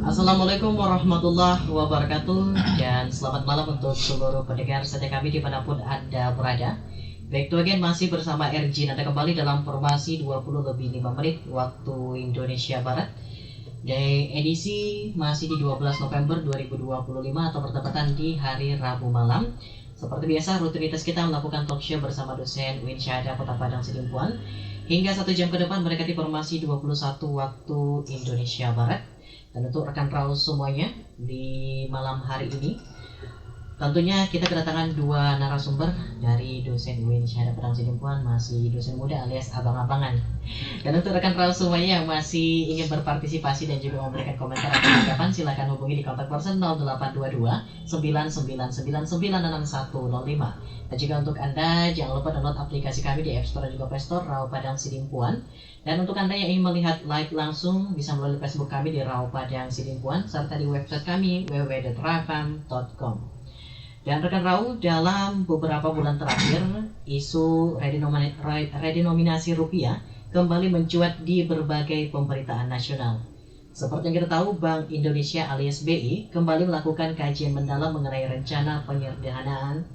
Assalamualaikum warahmatullahi wabarakatuh, dan selamat malam untuk seluruh pendengar setia kami dimanapun Anda berada. Back to again, masih bersama RJ Nanda kembali dalam formasi 20:05 waktu Indonesia Barat. Dari edisi masih di 12 November 2025 atau bertepatan di hari Rabu malam. Seperti biasa, rutinitas kita melakukan talk show bersama dosen UIN Syahada Kota Padang Sidimpuan hingga 1 jam ke depan mendekati formasi 21 waktu Indonesia Barat. Dan untuk rekan Raus semuanya di malam hari ini, tentunya kita kedatangan dua narasumber dari dosen UIN Syahada Padang Sidimpuan, masih dosen muda alias abang-abangan. Dan untuk rekan Raus semuanya yang masih ingin berpartisipasi dan juga memberikan komentar atau tanggapan, silakan hubungi di kontak person 0822 99996105. Dan juga untuk Anda jangan lupa download aplikasi kami di App Store dan juga Play Store Rau Padang Sidimpuan. Dan untuk Anda yang ingin melihat live langsung bisa melalui Facebook kami di Rau Padang Sidimpuan serta di website kami www.rafam.com. Dan rekan Rau, dalam beberapa bulan terakhir isu redenominasi rupiah kembali mencuat di berbagai pemberitaan nasional. Seperti yang kita tahu, Bank Indonesia alias BI kembali melakukan kajian mendalam mengenai rencana penyederhanaan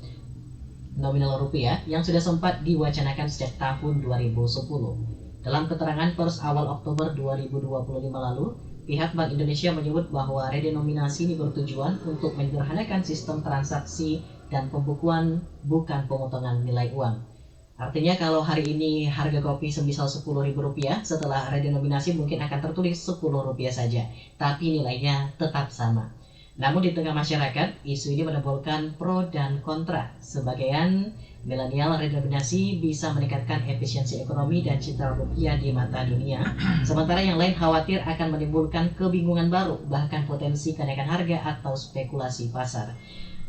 nominal rupiah yang sudah sempat diwacanakan sejak tahun 2010. Dalam keterangan pers awal Oktober 2025 lalu, pihak Bank Indonesia menyebut bahwa redenominasi ini bertujuan untuk menyederhanakan sistem transaksi dan pembukuan, bukan pemotongan nilai uang. Artinya kalau hari ini harga kopi semisal Rp10.000, setelah redenominasi mungkin akan tertulis Rp10 saja, tapi nilainya tetap sama. Namun di tengah masyarakat, isu ini menimbulkan pro dan kontra. Sebagian milenial redenominasi bisa meningkatkan efisiensi ekonomi dan citra rupiah di mata dunia, sementara yang lain khawatir akan menimbulkan kebingungan baru, bahkan potensi kenaikan harga atau spekulasi pasar.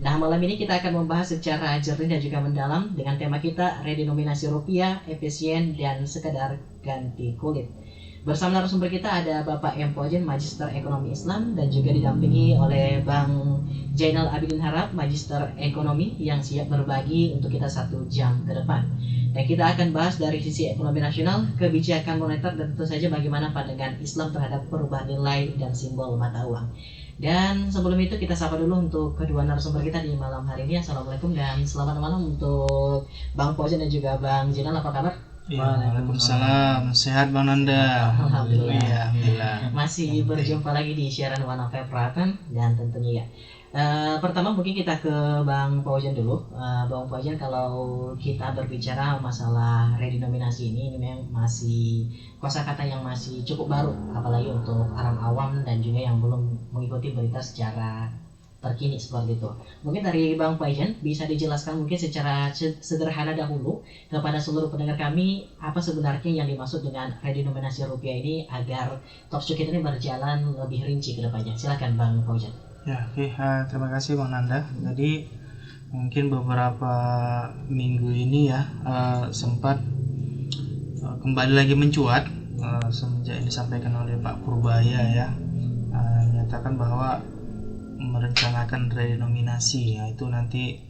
Nah, malam ini kita akan membahas secara jernih dan juga mendalam dengan tema kita redenominasi rupiah, efisien dan sekedar ganti kulit. Bersama narasumber kita ada Bapak M. Pojen, Magister Ekonomi Islam, dan juga didampingi oleh Bang Jainal Abidin Harap, Magister Ekonomi, yang siap berbagi untuk kita 1 jam ke depan. Dan kita akan bahas dari sisi ekonomi nasional, kebijakan moneter, dan tentu saja bagaimana pandangan Islam terhadap perubahan nilai dan simbol mata uang. Dan sebelum itu kita sapa dulu untuk kedua narasumber kita di malam hari ini. Assalamualaikum dan selamat malam untuk Bang Pojen dan juga Bang Jainal, apa kabar? Waalaikumsalam, sehat Bang Nanda. Alhamdulillah. Alhamdulillah. Masih berjumpa lagi di siaran One of Everton, dan tentunya ya. Pertama mungkin kita ke Bang Pojen dulu. Bang Pojen, kalau kita berbicara masalah redenominasi ini memang masih kosakata yang masih cukup baru, apalagi untuk orang awam dan juga yang belum mengikuti berita secara terkini seperti itu. Mungkin dari Bang Pojen bisa dijelaskan mungkin secara sederhana dahulu kepada seluruh pendengar kami apa sebenarnya yang dimaksud dengan redenominasi rupiah ini agar talkshow kita ini berjalan lebih rinci ke depannya. Silakan Bang Pojen. Ya, oke. Terima kasih Bang Nanda. Jadi mungkin beberapa minggu ini ya sempat kembali lagi mencuat semenjak disampaikan oleh Pak Purbaya ya, menyatakan bahwa merencanakan redenominasi, yaitu nanti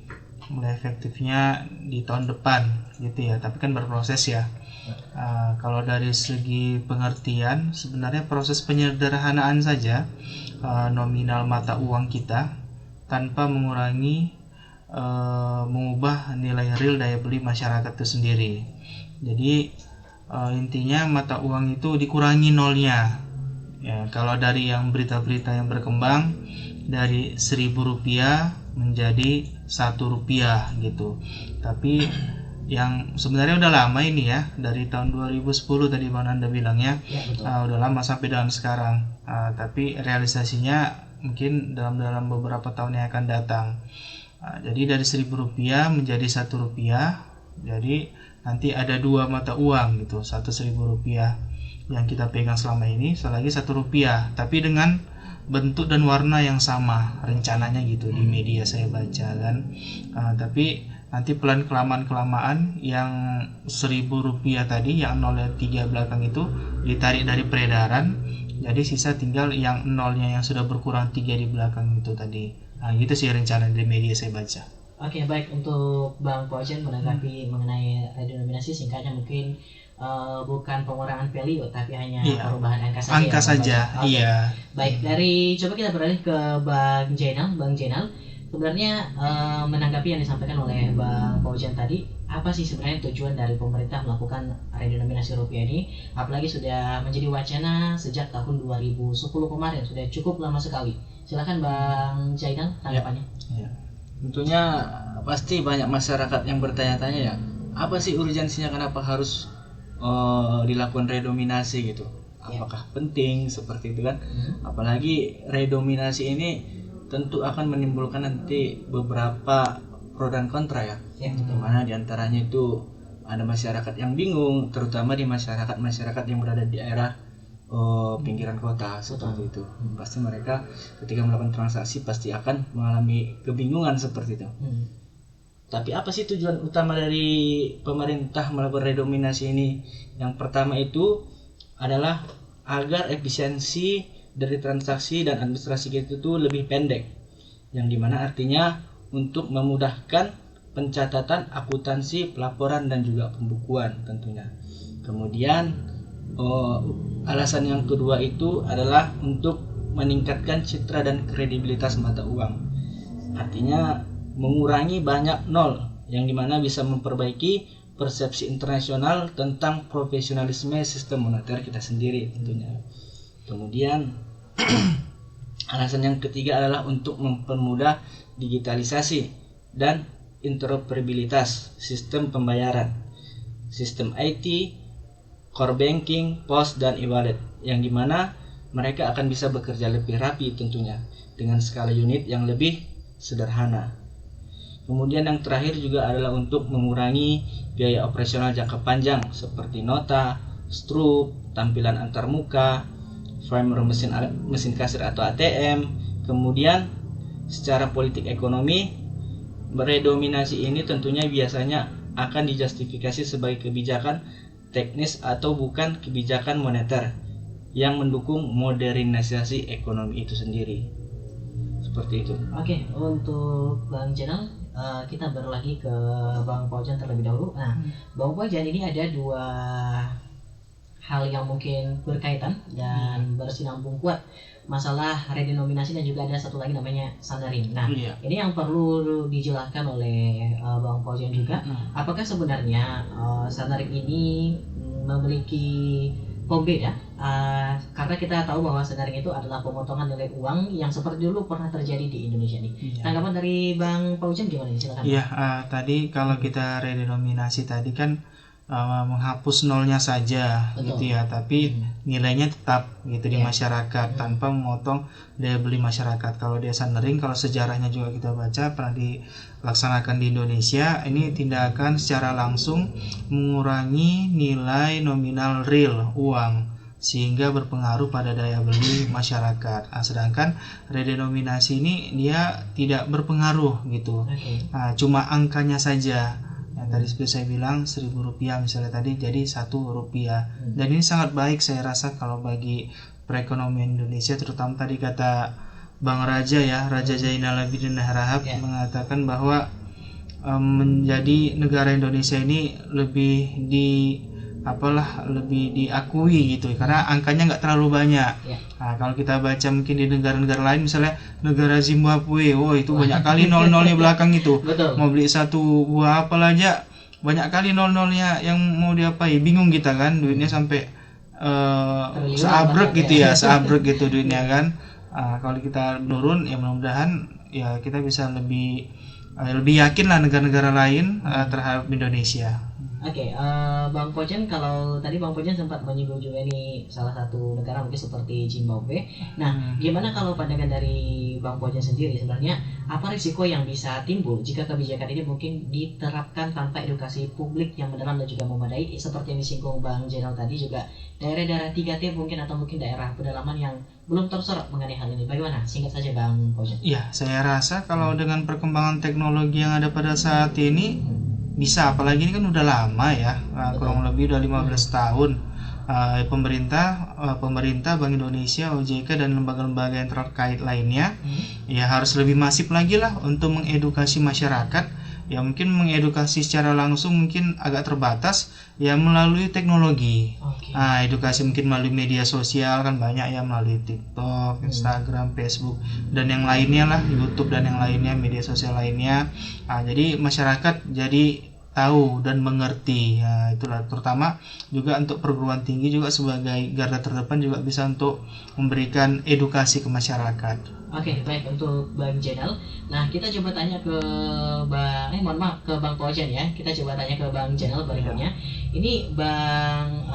mulai efektifnya di tahun depan gitu ya, tapi kan berproses ya. Kalau dari segi pengertian, sebenarnya proses penyederhanaan saja nominal mata uang kita tanpa mengurangi mengubah nilai real daya beli masyarakat itu sendiri. Jadi intinya mata uang itu dikurangi nolnya ya. Kalau dari yang berita-berita yang berkembang dari Rp1.000 menjadi Rp1 gitu. Tapi yang sebenarnya udah lama ini ya, dari tahun 2010 tadi Bang Nanda bilangnya, udah lama sampai dengan sekarang. Tapi realisasinya mungkin dalam beberapa tahun yang akan datang. Jadi dari Rp1.000 menjadi Rp1. Jadi nanti ada 2 mata uang gitu, satu Rp1.000 yang kita pegang selama ini, satu lagi Rp1, tapi dengan bentuk dan warna yang sama rencananya gitu di media saya baca kan. Tapi nanti pelan kelamaan yang Rp1.000 tadi yang 03 belakang itu ditarik dari peredaran, jadi sisa tinggal yang nolnya yang sudah berkurang 3 di belakang itu tadi. Gitu sih rencana di media saya baca. Oke, baik. Untuk Bang Pojen menanggapi mengenai redenominasi, singkatnya mungkin bukan pengurangan value tapi hanya Iya. perubahan angka saja. Angka ya, Bang saja, Fauzan? Oke. iya. Baik, coba kita beralih ke Bang Jainal. Sebenarnya menanggapi yang disampaikan oleh Bang Fauzan tadi, apa sih sebenarnya tujuan dari pemerintah melakukan redenominasi rupiah ini? Apalagi sudah menjadi wacana sejak tahun 2010 kemarin, sudah cukup lama sekali. Silakan Bang Jainal tanggapannya. Ya. Tentunya pasti banyak masyarakat yang bertanya-tanya ya, apa sih urgensinya, kenapa harus dilakukan redominasi gitu? Apakah penting seperti itu kan? Apalagi redominasi ini tentu akan menimbulkan nanti beberapa pro dan kontra ya. Dimana diantaranya itu ada masyarakat yang bingung, terutama di masyarakat yang berada di daerah pinggiran kota seperti itu. Pasti mereka ketika melakukan transaksi pasti akan mengalami kebingungan seperti itu. Tapi apa sih tujuan utama dari pemerintah melakukan redominasi ini? Yang pertama itu adalah agar efisiensi dari transaksi dan administrasi kita itu lebih pendek, yang dimana artinya untuk memudahkan pencatatan, akuntansi, pelaporan dan juga pembukuan tentunya. Kemudian alasan yang kedua itu adalah untuk meningkatkan citra dan kredibilitas mata uang, artinya mengurangi banyak nol, yang dimana bisa memperbaiki persepsi internasional tentang profesionalisme sistem moneter kita sendiri tentunya. Kemudian alasan yang ketiga adalah untuk mempermudah digitalisasi dan interoperabilitas sistem pembayaran, sistem IT, core banking, pos dan e-wallet, yang dimana mereka akan bisa bekerja lebih rapi tentunya dengan skala unit yang lebih sederhana. Kemudian yang terakhir juga adalah untuk mengurangi biaya operasional jangka panjang seperti nota, strup, tampilan antarmuka, framer mesin kasir atau ATM. Kemudian secara politik ekonomi, redominasi ini tentunya biasanya akan dijustifikasi sebagai kebijakan teknis atau bukan kebijakan moneter yang mendukung modernisasi ekonomi itu sendiri. Seperti itu. Oke, untuk Bang Jainal, kita berlagi ke Bang Fauzan terlebih dahulu. Nah, Bang Fauzan, ini ada dua hal yang mungkin berkaitan dan bersinambung kuat, masalah redenominasi dan juga ada satu lagi namanya sandaring. Nah, ini yang perlu dijelaskan oleh Bang Fauzan juga. Apakah sebenarnya sandaring ini memiliki pembeda? Karena kita tahu bahwa sandaring itu adalah pemotongan nilai uang yang seperti dulu pernah terjadi di Indonesia nih. Tanggapan dari Bang Fauzan gimana? Silakan. Iya, tadi kalau kita redenominasi tadi kan menghapus nolnya saja. Betul. Gitu ya, tapi nilainya tetap gitu di masyarakat tanpa memotong daya beli masyarakat. Kalau dia sandaring, kalau sejarahnya juga kita baca pernah dilaksanakan di Indonesia, ini tindakan secara langsung mengurangi nilai nominal real uang sehingga berpengaruh pada daya beli masyarakat. Sedangkan redenominasi ini dia tidak berpengaruh gitu. Cuma angkanya saja. Yang tadi seperti saya bilang Rp1.000 misalnya tadi jadi Rp1. Dan ini sangat baik saya rasa kalau bagi perekonomian Indonesia, terutama tadi kata Bang Raja ya, Raja Jainal Abidin Harahap mengatakan bahwa menjadi negara Indonesia ini lebih lebih diakui gitu karena angkanya nggak terlalu banyak. Nah, kalau kita baca mungkin di negara-negara lain, misalnya negara Zimbabwe, itu banyak kali nol-nolnya belakang itu. Betul. Mau beli satu buah apel aja banyak kali nol-nolnya, yang mau diapain, bingung kita kan, duitnya sampai seabrek gitu ya, seabrek gitu duitnya kan. Kalau kita turun ya mudah-mudahan ya kita bisa lebih yakin lah negara-negara lain terhadap Indonesia. Oke, Bang Fauzan, kalau tadi Bang Fauzan sempat menyinggung juga ini salah satu negara mungkin seperti Zimbabwe. Nah, gimana kalau pandangan dari Bang Fauzan sendiri, sebenarnya apa risiko yang bisa timbul jika kebijakan ini mungkin diterapkan tanpa edukasi publik yang mendalam dan juga memadai, seperti yang disinggung Bang Jainal tadi, juga daerah-daerah 3T mungkin atau mungkin daerah pedalaman yang belum tersorot mengenai hal ini. Bagaimana? Singkat saja Bang Fauzan. Ya, saya rasa kalau dengan perkembangan teknologi yang ada pada saat ini bisa, apalagi ini kan udah lama ya, kurang lebih udah 15 tahun. Pemerintah, Bank Indonesia, OJK dan lembaga-lembaga yang terkait lainnya ya harus lebih masif lagi lah untuk mengedukasi masyarakat ya mungkin mengedukasi secara langsung mungkin agak terbatas ya melalui teknologi. Oke. Nah, edukasi mungkin melalui media sosial kan banyak ya, melalui TikTok, Instagram, Facebook dan yang lainnya lah, YouTube dan yang lainnya, media sosial lainnya. Nah, jadi masyarakat jadi tahu dan mengerti ya, itulah terutama juga untuk perguruan tinggi juga sebagai garda terdepan juga bisa untuk memberikan edukasi ke masyarakat. Oke, baik untuk Bang Jenal. Nah, kita coba tanya ke mohon maaf, ke Bang Pojan ya. Kita coba tanya ke Bang Jenal berikutnya. Ini Bang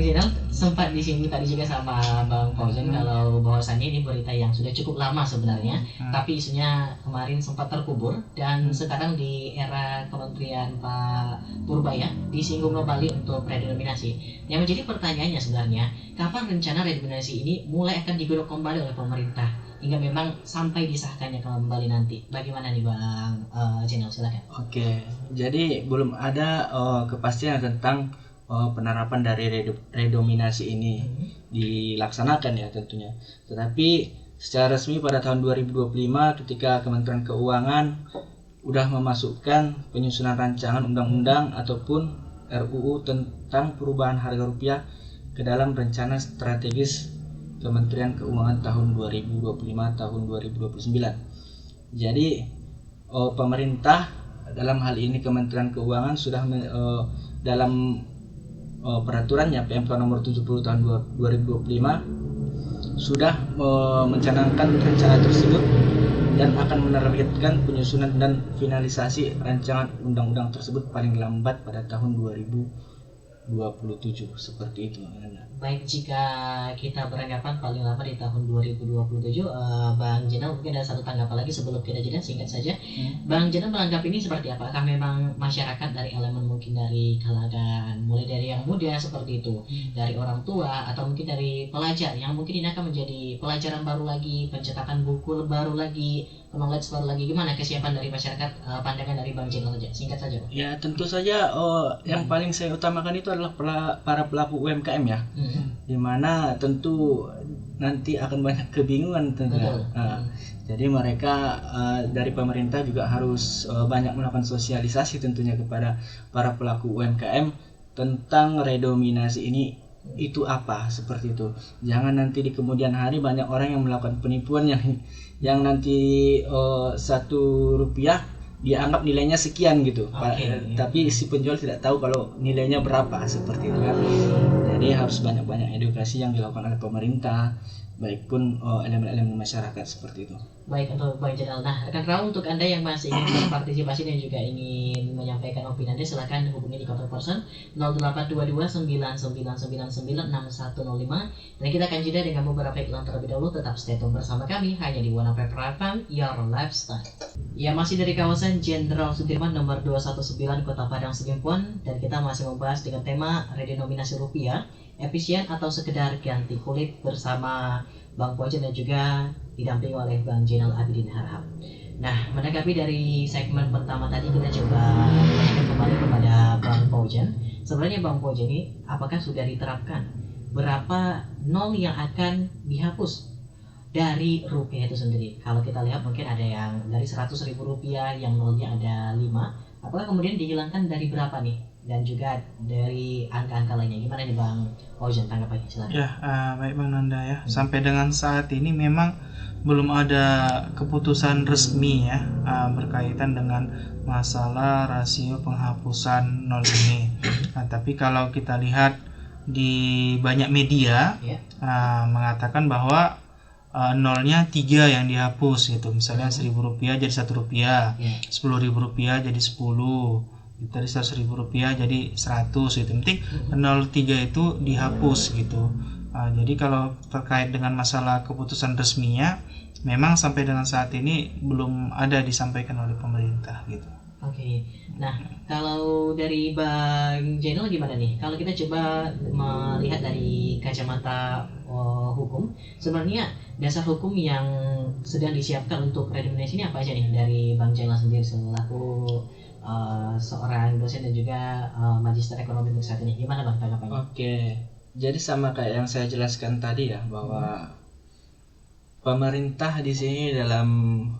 Jenal sempat disinggung tadi juga sama Bang Pojan kalau bahwasannya ini berita yang sudah cukup lama sebenarnya, tapi isunya kemarin sempat terkubur dan sekarang di era Kementerian Pak Purbaya disinggung kembali untuk redenominasi. Yang menjadi pertanyaannya sebenarnya, kapan rencana redenominasi ini mulai akan digodok kembali oleh pemerintah hingga memang sampai disahkannya kembali nanti? Bagaimana nih Bang Jenal, silakan. Oke, jadi belum ada kepastian tentang penerapan dari redominasi ini dilaksanakan ya tentunya. Tetapi secara resmi pada tahun 2025 ketika Kementerian Keuangan sudah memasukkan penyusunan rancangan undang-undang ataupun RUU tentang perubahan harga rupiah ke dalam rencana strategis Kementerian Keuangan tahun 2025 tahun 2029. Jadi pemerintah dalam hal ini Kementerian Keuangan sudah dalam peraturannya PMK nomor 70 tahun 2025 sudah mencanangkan rencana tersebut dan akan menerbitkan penyusunan dan finalisasi rancangan undang-undang tersebut paling lambat pada tahun 2027 seperti itu. Baik, jika kita beranggapan paling lama di tahun 2027, Bang Jenal mungkin ada satu tanggapan lagi sebelum kita jeda singkat saja. Bang Jenal menganggap ini seperti apa? Apakah memang masyarakat dari elemen mungkin dari kalangan mulai dari yang muda seperti itu, dari orang tua atau mungkin dari pelajar yang mungkin ini akan menjadi pelajaran baru lagi, pencetakan buku baru lagi, knowledge baru lagi, gimana kesiapan dari masyarakat? Pandangan dari Bang Jenal aja, singkat saja Bang. Ya tentu saja yang paling saya utamakan itu adalah para pelaku UMKM ya. Dimana tentu nanti akan banyak kebingungan tentunya. Jadi mereka dari pemerintah juga harus banyak melakukan sosialisasi tentunya kepada para pelaku UMKM tentang redominasi ini itu apa seperti itu. Jangan nanti di kemudian hari banyak orang yang melakukan penipuan yang nanti 1 rupiah dianggap nilainya sekian gitu. Tapi si penjual tidak tahu kalau nilainya berapa seperti itu kan. Jadi harus banyak-banyak edukasi yang dilakukan oleh pemerintah, baik pun elemen-elemen masyarakat seperti itu. Baik untuk Bang Jenal. Nah, rekan Raul, untuk Anda yang masih ingin berpartisipasi dan juga ingin menyampaikan opini Anda, silakan hubungi di kontak person 082299996105 dan kita akan jeda dengan beberapa iklan terlebih dahulu. Tetap stay tune bersama kami hanya di One Up FM, Your Lifestyle. Ya, masih dari kawasan Jenderal Sudirman nomor 219 Kota Padang Sidimpuan, dan kita masih membahas dengan tema redenominasi rupiah, efisien atau sekedar ganti kulit bersama Bang Pojan dan juga didampingi oleh Bang Jenal Abidin Harhab. Nah, menanggapi dari segmen pertama tadi, kita coba tanyakan kembali kepada Bang Pojan. Sebenarnya Bang Pojan ini apakah sudah diterapkan berapa nol yang akan dihapus dari rupiah itu sendiri? Kalau kita lihat mungkin ada yang dari 100.000 rupiah yang nolnya ada 5. Apakah kemudian dihilangkan dari berapa nih? Dan juga dari angka-angka lainnya, gimana nih Bang Pojan tanggapannya? Silakan. Ya, baik Bang Nanda ya. Sampai dengan saat ini memang belum ada keputusan resmi ya berkaitan dengan masalah rasio penghapusan nol ini. Nah, tapi kalau kita lihat di banyak media mengatakan bahwa nolnya 3 yang dihapus gitu. Misalnya 1.000 rupiah jadi 1 rupiah, 10.000 rupiah jadi 10, dari 100.000 rupiah jadi 100 gitu. Penting 03 itu dihapus gitu. Jadi kalau terkait dengan masalah keputusan resminya, memang sampai dengan saat ini belum ada disampaikan oleh pemerintah gitu. Oke. Nah, kalau dari Bang Jenal gimana nih? Kalau kita coba melihat dari kacamata hukum, sebenarnya dasar hukum yang sedang disiapkan untuk redenominasi ini apa aja nih dari Bang Jenal sendiri selaku seorang dosen dan juga magister ekonomi untuk saat ini? Gimana Bang tanggapannya? Oke. Jadi sama kayak yang saya jelaskan tadi ya, bahwa pemerintah di sini dalam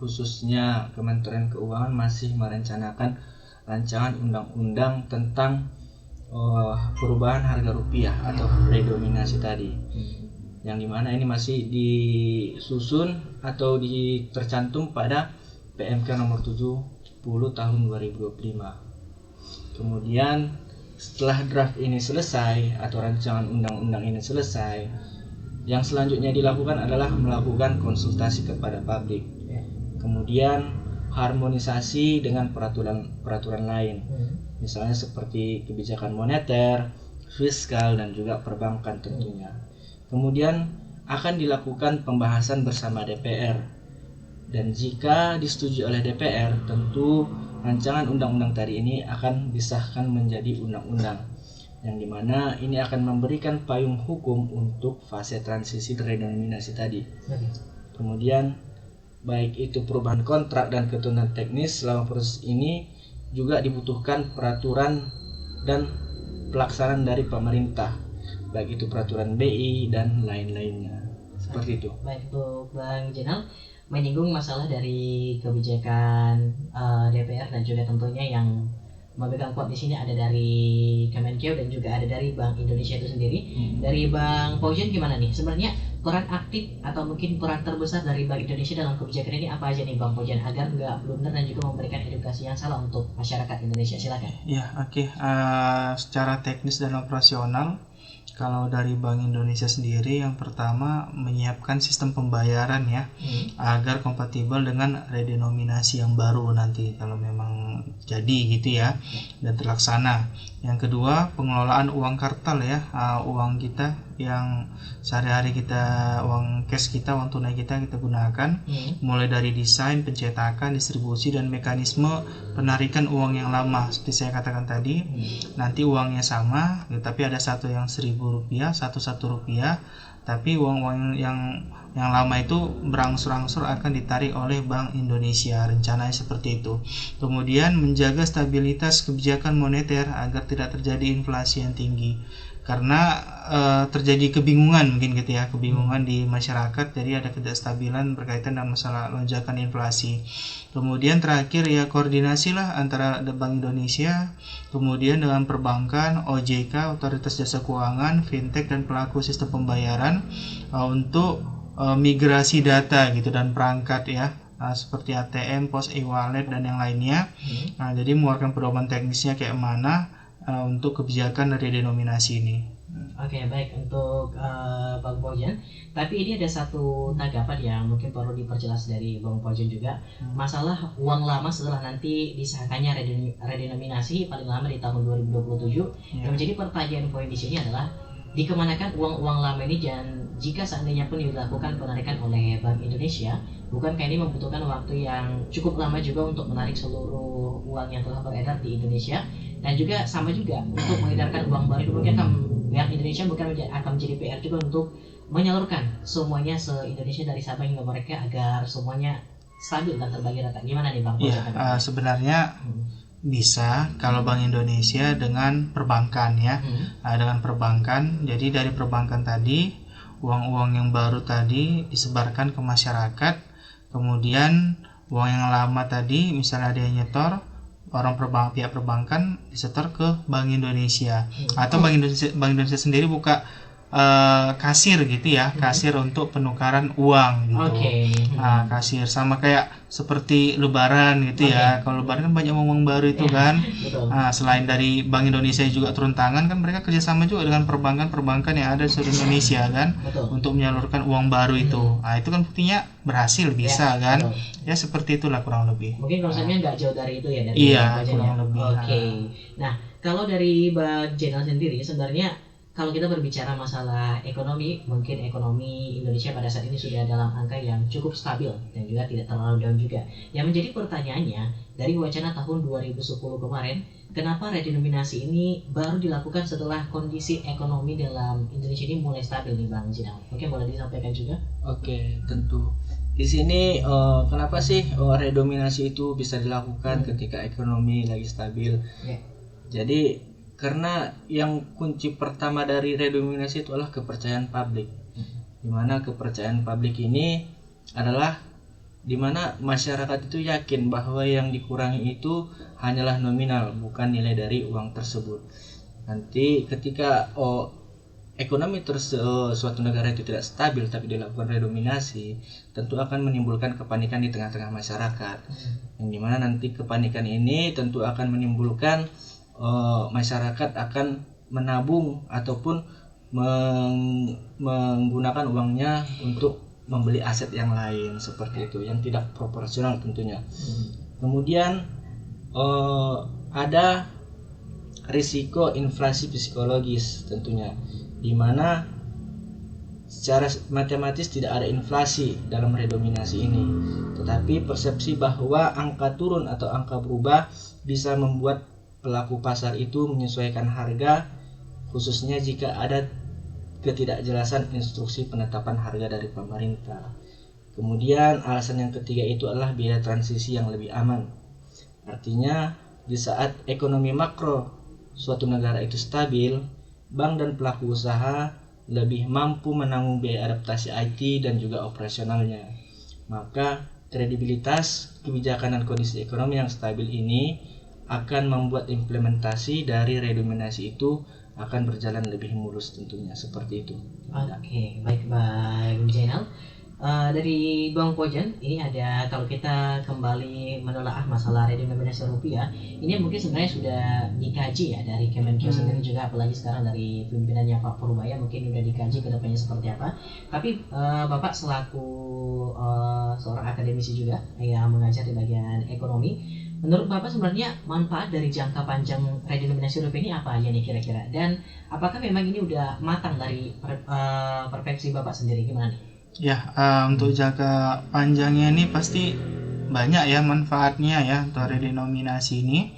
khususnya Kementerian Keuangan masih merencanakan rancangan undang-undang tentang perubahan harga rupiah atau redominasi tadi, yang dimana ini masih disusun atau tercantum pada PMK nomor 70 tahun 2025. Kemudian setelah draft ini selesai atau rancangan undang-undang ini selesai, yang selanjutnya dilakukan adalah melakukan konsultasi kepada publik. Kemudian harmonisasi dengan peraturan lain, misalnya seperti kebijakan moneter, fiskal, dan juga perbankan tentunya. Kemudian akan dilakukan pembahasan bersama DPR, dan jika disetujui oleh DPR, tentu rancangan undang-undang tadi ini akan disahkan menjadi undang-undang, yang dimana ini akan memberikan payung hukum untuk fase transisi redenominasi tadi. Kemudian baik itu perubahan kontrak dan ketentuan teknis selama proses ini juga dibutuhkan peraturan dan pelaksanaan dari pemerintah, baik itu peraturan BI dan lain-lainnya. Seperti itu. Baik, untuk Bang Jenal menyinggung masalah dari kebijakan DPR dan juga tentunya yang memegang kuat di sini ada dari Kemenkeu dan juga ada dari Bank Indonesia itu sendiri. Dari Bang Paujan gimana nih? Sebenarnya peran aktif atau mungkin peran terbesar dari Bank Indonesia dalam kebijakan ini apa aja nih Bang Paujan, agar nggak blunder dan juga memberikan edukasi yang salah untuk masyarakat Indonesia? Silakan. Ya, oke. Secara teknis dan operasional, kalau dari Bank Indonesia sendiri, yang pertama menyiapkan sistem pembayaran ya, agar kompatibel dengan redenominasi yang baru nanti kalau memang jadi gitu ya, dan terlaksana. Yang kedua, pengelolaan uang kartal ya, uang kita yang sehari-hari kita, uang cash kita, uang tunai kita gunakan, mulai dari desain, pencetakan, distribusi, dan mekanisme penarikan uang yang lama. Seperti saya katakan tadi, nanti uangnya sama, tapi ada satu yang Rp1.000, satu Rp1, tapi uang-uang yang lama itu berangsur-angsur akan ditarik oleh Bank Indonesia. Rencananya seperti itu. Kemudian menjaga stabilitas kebijakan moneter agar tidak terjadi inflasi yang tinggi, karena terjadi kebingungan mungkin gitu ya, kebingungan di masyarakat, jadi ada ketidakstabilan berkaitan dengan masalah lonjakan inflasi. Kemudian terakhir ya, koordinasi lah antara Bank Indonesia, kemudian dengan perbankan, OJK, Otoritas Jasa Keuangan, fintech, dan pelaku sistem pembayaran untuk migrasi data gitu dan perangkat ya, seperti ATM, pos, e-wallet, dan yang lainnya. Jadi mengeluarkan pedoman teknisnya kayak mana untuk kebijakan redenominasi ini. Oke, baik untuk Bang Paujan. Tapi ini ada satu tanggapan yang mungkin perlu diperjelas dari Bang Paujan juga. Masalah uang lama setelah nanti disahkannya redenominasi paling lama di tahun 2027. Yang menjadi pertanyaan poin di sini adalah dikemanakan uang-uang lama ini, dan jika seandainya pun dilakukan penarikan oleh Bank Indonesia, bukankah ini membutuhkan waktu yang cukup lama juga untuk menarik seluruh uang yang telah beredar di Indonesia, dan juga sama juga untuk mengedarkan uang baru itu mungkin Bank Indonesia akan menjadi PR juga untuk menyalurkan semuanya se-Indonesia dari Sabang hingga Merauke agar semuanya stabil dan terbagi rata. Gimana nih Bang? Sebenarnya bisa kalau Bank Indonesia dengan perbankan ya, dengan perbankan. Jadi dari perbankan tadi uang-uang yang baru tadi disebarkan ke masyarakat, kemudian uang yang lama tadi misalnya ada yang nyetor, pihak perbankan disetor ke Bank Indonesia, atau Bank Indonesia sendiri buka kasir gitu ya, kasir untuk penukaran uang gitu. Kasir sama kayak seperti Lebaran gitu ya. Kalau Lebaran kan banyak uang baru itu kan. Selain dari Bank Indonesia juga turun tangan, kan mereka kerjasama juga dengan perbankan yang ada di seluruh Indonesia kan, untuk menyalurkan uang baru itu. Itu kan buktinya berhasil, bisa kan. Ya seperti itulah kurang lebih. Mungkin konsepnya nggak jauh dari itu ya, dari kurang lebih. Nah, kalau dari Bang Jenal sendiri, sebenarnya kalau kita berbicara masalah ekonomi, mungkin ekonomi Indonesia pada saat ini sudah dalam angka yang cukup stabil dan juga tidak terlalu down juga. Yang menjadi pertanyaannya, dari wacana tahun 2010 kemarin, kenapa redenominasi ini baru dilakukan setelah kondisi ekonomi dalam Indonesia ini mulai stabil nih Bang Jenal? Mungkin boleh disampaikan juga? Oke, tentu. Di sini kenapa sih redenominasi itu bisa dilakukan ketika ekonomi lagi stabil? Jadi karena yang kunci pertama dari redenominasi itu adalah kepercayaan publik, di mana kepercayaan publik ini adalah dimana masyarakat itu yakin bahwa yang dikurangi itu hanyalah nominal, bukan nilai dari uang tersebut. Nanti ketika ekonomi suatu negara itu tidak stabil tapi dilakukan redominasi, tentu akan menimbulkan kepanikan di tengah-tengah masyarakat. Yang dimana nanti kepanikan ini tentu akan menimbulkan masyarakat akan menabung ataupun menggunakan uangnya untuk membeli aset yang lain seperti itu, yang tidak proporsional tentunya. Kemudian ada risiko inflasi psikologis tentunya, di mana secara matematis tidak ada inflasi dalam redominasi ini, tetapi persepsi bahwa angka turun atau angka berubah bisa membuat pelaku pasar itu menyesuaikan harga, khususnya jika ada ketidakjelasan instruksi penetapan harga dari pemerintah. Kemudian alasan yang ketiga itu adalah biaya transisi yang lebih aman. Artinya di saat ekonomi makro suatu negara itu stabil, bank dan pelaku usaha lebih mampu menanggung biaya adaptasi IT dan juga operasionalnya. Maka kredibilitas kebijakan dan kondisi ekonomi yang stabil ini akan membuat implementasi dari redominasi itu akan berjalan lebih mulus tentunya, seperti itu. Oke, baik Bang Jainal. Dari Bang Pojan, ini ada, kalau kita kembali menelaah masalah redenominasi rupiah, ini mungkin sebenarnya sudah dikaji ya dari Kemenkeu sendiri juga, apalagi sekarang dari pimpinannya Pak Purbaya mungkin sudah dikaji ke depannya seperti apa. Tapi Bapak selaku seorang akademisi juga yang mengajar di bagian ekonomi, menurut Bapak sebenarnya manfaat dari jangka panjang redenominasi rupiah ini apa aja nih kira-kira? Dan apakah memang ini udah matang dari perspektif Bapak sendiri, gimana nih? Ya, untuk jangka panjangnya ini pasti banyak ya manfaatnya ya untuk redenominasi ini.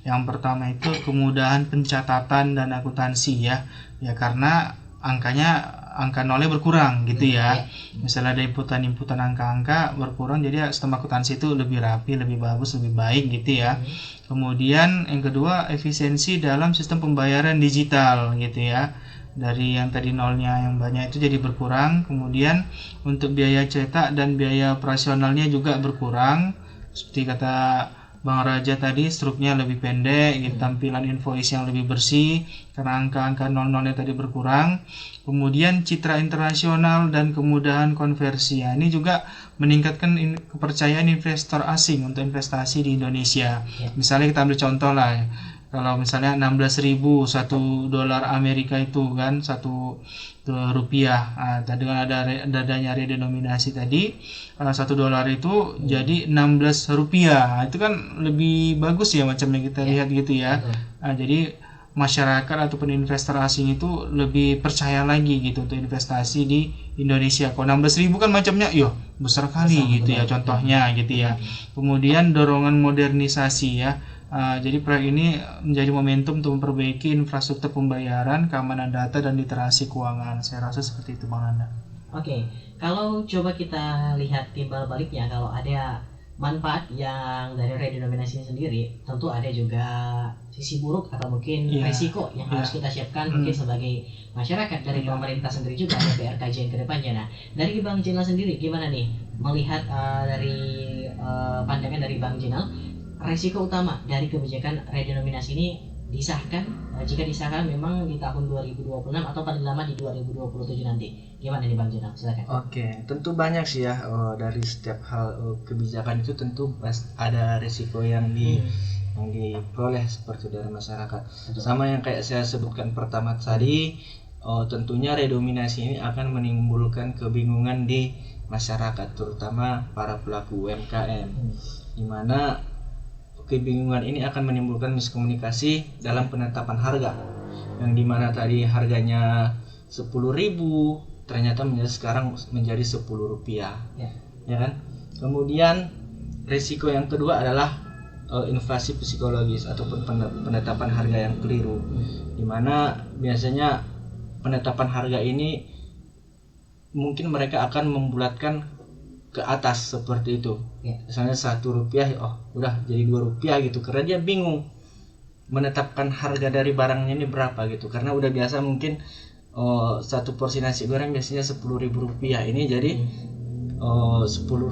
Yang pertama itu kemudahan pencatatan dan akuntansi ya karena angka nolnya berkurang gitu ya. Misalnya ada inputan angka-angka berkurang, jadi sistem akuntansi itu lebih rapi, lebih bagus, lebih baik gitu ya. Kemudian yang kedua, efisiensi dalam sistem pembayaran digital gitu ya. Dari yang tadi nolnya yang banyak itu jadi berkurang. Kemudian untuk biaya cetak dan biaya operasionalnya juga berkurang. Seperti kata Bang Raja tadi, struknya lebih pendek, gitu, tampilan invoice yang lebih bersih karena angka-angka nol-nolnya tadi berkurang. Kemudian citra internasional dan kemudahan konversi. Ya, ini juga meningkatkan kepercayaan investor asing untuk investasi di Indonesia. Misalnya kita ambil contoh lah ya. Kalau misalnya 16.000 $1 Amerika itu kan 1 rupiah. Dengan adanya redenominasi tadi, $1 itu jadi 16 rupiah. Itu kan lebih bagus ya macamnya kita lihat gitu ya. Jadi masyarakat ataupun investor asing itu lebih percaya lagi gitu untuk investasi di Indonesia. Kalau 16.000 kan macamnya besar kali gitu ya contohnya gitu ya. Kemudian dorongan modernisasi ya. Jadi proyek ini menjadi momentum untuk memperbaiki infrastruktur pembayaran, keamanan data, dan literasi keuangan. Saya rasa seperti itu Bang Nanda. Oke, kalau coba kita lihat timbal baliknya, kalau ada manfaat yang dari redenominasi sendiri, tentu ada juga sisi buruk atau mungkin risiko yang harus kita siapkan mungkin sebagai masyarakat, dari pemerintah sendiri juga ada PR kajian ke depannya. Nah, dari Bang Jainal sendiri gimana nih melihat dari pandangan dari Bang Jainal, risiko utama dari kebijakan redenominasi ini disahkan, jika disahkan memang di tahun 2026 atau paling lama di 2027 nanti, gimana nih Bang Jainal? Silakan. Oke, tentu banyak sih ya dari setiap hal kebijakan itu tentu ada risiko yang diperoleh seperti dari masyarakat. Sama yang kayak saya sebutkan pertama tadi, tentunya redenominasi ini akan menimbulkan kebingungan di masyarakat, terutama para pelaku UMKM, di mana kebingungan ini akan menimbulkan miskomunikasi dalam penetapan harga, yang dimana tadi harganya 10.000 ternyata sekarang menjadi 10 rupiah, ya kan? Kemudian risiko yang kedua adalah inflasi psikologis ataupun penetapan harga yang keliru, dimana biasanya penetapan harga ini mungkin mereka akan membulatkan ke atas seperti itu. Misalnya 1 rupiah, udah jadi 2 rupiah gitu, karena dia bingung menetapkan harga dari barangnya ini berapa gitu, karena udah biasa mungkin satu porsi nasi goreng biasanya 10.000 rupiah, ini jadi Rp10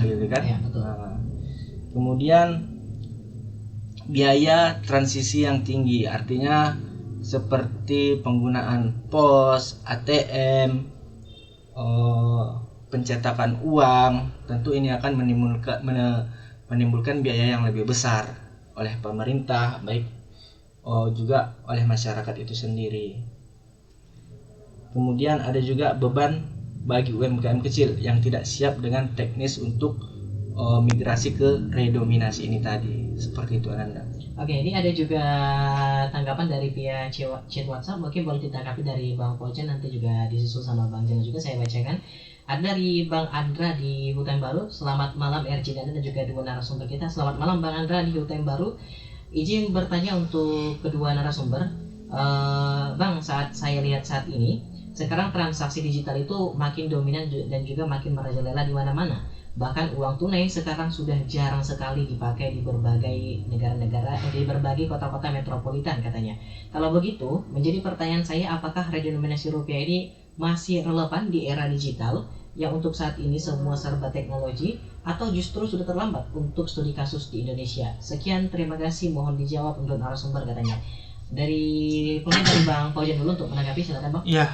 gitu kan. Ya, betul. Nah, kemudian biaya transisi yang tinggi, artinya seperti penggunaan pos, ATM, pencetakan uang, tentu ini akan menimbulkan biaya yang lebih besar oleh pemerintah, baik juga oleh masyarakat itu sendiri. Kemudian ada juga beban bagi UMKM kecil yang tidak siap dengan teknis untuk migrasi ke redominasi ini tadi. Seperti itu, Ananda. Oke, ini ada juga tanggapan dari via chat WhatsApp, mungkin boleh ditanggapi dari Bang Pojen, nanti juga disusul sama Bang Jana juga saya bacakan. Ada dari Bang Andra di Hutan Baru. Selamat malam RJ dan juga dua narasumber kita. Selamat malam Bang Andra di Hutan Baru. Izin bertanya untuk kedua narasumber, Bang, saat saya lihat saat ini, sekarang transaksi digital itu makin dominan dan juga makin merajalela di mana-mana. Bahkan uang tunai sekarang sudah jarang sekali dipakai di berbagai negara-negara, di berbagai kota-kota metropolitan katanya. Kalau begitu, menjadi pertanyaan saya, apakah redenominasi rupiah ini masih relevan di era digital yang untuk saat ini semua serba teknologi, atau justru sudah terlambat untuk studi kasus di Indonesia? Sekian, terima kasih, mohon dijawab untuk narasumber katanya. Dari Bang Fauzan dulu untuk menanggapi, silakan Bang. Ya,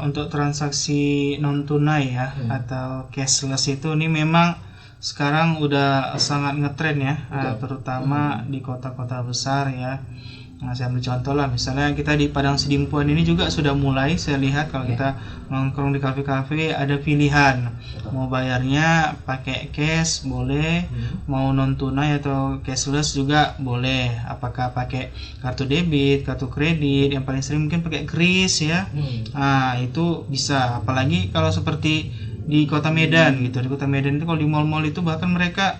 untuk transaksi non tunai ya atau cashless itu ini memang sekarang udah sangat ngetren ya, terutama di kota-kota besar ya. Nah, saya ambil contoh lah, misalnya kita di Padang Sidimpuan ini juga sudah mulai saya lihat kalau kita nongkrong di kafe-kafe ada pilihan. Mau bayarnya pakai cash boleh, mau non tunai atau cashless juga boleh. Apakah pakai kartu debit, kartu kredit, yang paling sering mungkin pakai kris ya. Nah, itu bisa. Apalagi kalau seperti di Kota Medan gitu. Di Kota Medan itu kalau di mal-mal itu bahkan mereka